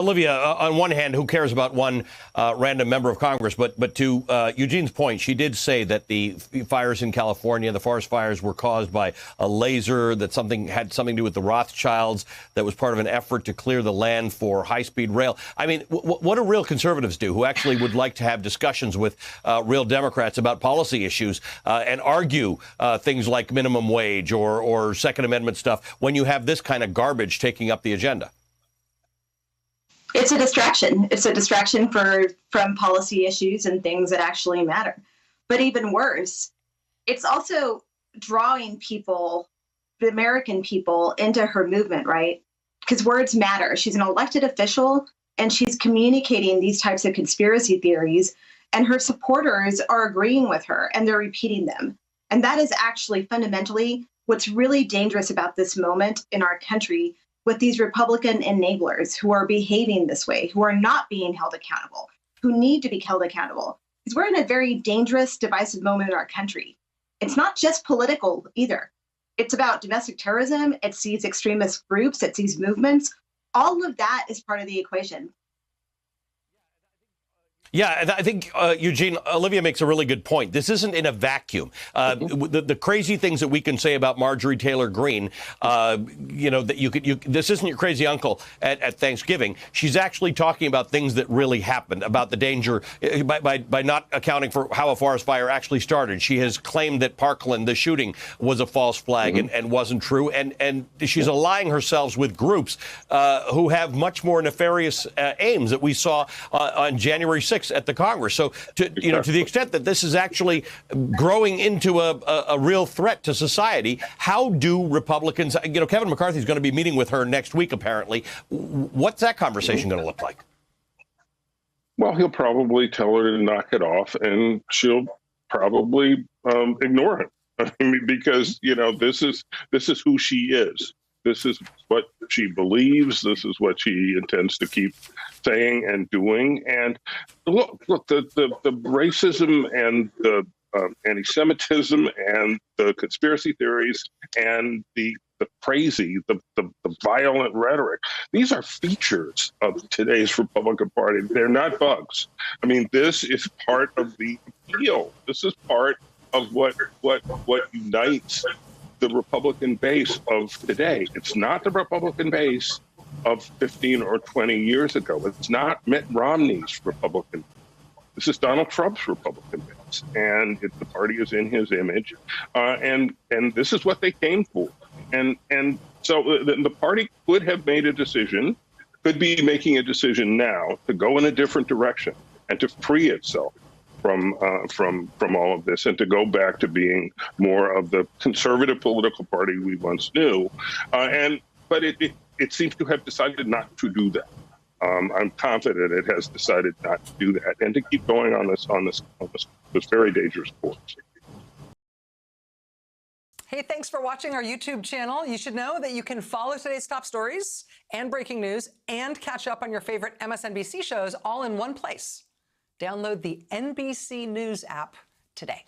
Olivia, on one hand, who cares about one random member of Congress? But to Eugene's point, she did say that the fires in California, the forest fires, were caused by a laser, that had something to do with the Rothschilds, that was part of an effort to clear the land for high-speed rail. I mean, what do real conservatives do who actually would like to have discussions with real Democrats about policy issues and argue things like minimum wage or Second Amendment stuff when you have this kind of garbage taking up the agenda? It's a distraction. It's a distraction from policy issues and things that actually matter. But even worse, it's also drawing people, the American people, into her movement, right? Because words matter. She's an elected official, and she's communicating these types of conspiracy theories, and her supporters are agreeing with her, and they're repeating them. And that is actually fundamentally what's really dangerous about this moment in our country, with these Republican enablers who are behaving this way, who are not being held accountable, who need to be held accountable. Because we're in a very dangerous, divisive moment in our country. It's not just political either. It's about domestic terrorism. It's these extremist groups. It's these movements. All of that is part of the equation. Yeah, I think, Eugene, Olivia makes a really good point. This isn't in a vacuum. The crazy things that we can say about Marjorie Taylor Greene, that this isn't your crazy uncle at Thanksgiving. She's actually talking about things that really happened, about the danger by not accounting for how a forest fire actually started. She has claimed that Parkland, the shooting, was a false flag and wasn't true. And she's allying herself with groups who have much more nefarious aims that we saw on January 6th. At the Congress. So, to the extent that this is actually growing into a real threat to society, how do Republicans, Kevin McCarthy is going to be meeting with her next week, apparently. What's that conversation going to look like? Well, he'll probably tell her to knock it off, and she'll probably ignore him. I mean, because, this is who she is. This is what she believes. This is what she intends to keep saying and doing. And look, the racism and the anti-Semitism and the conspiracy theories and the crazy, the violent rhetoric, these are features of today's Republican Party. They're not bugs. I mean, this is part of the appeal. This is part of what unites the Republican base of today. It's not the Republican base of 15 or 20 years ago. It's not Mitt Romney's Republican. This is Donald Trump's Republican base, and the party is in his image, and this is what they came for. And so the party could have made a decision, could be making a decision now to go in a different direction and to free itself from all of this and to go back to being more of the conservative political party we once knew. But it seems to have decided not to do that. I'm confident it has decided not to do that and to keep going on this very dangerous course. Hey, thanks for watching our YouTube channel. You should know that you can follow today's top stories and breaking news and catch up on your favorite MSNBC shows all in one place. Download the NBC News app today.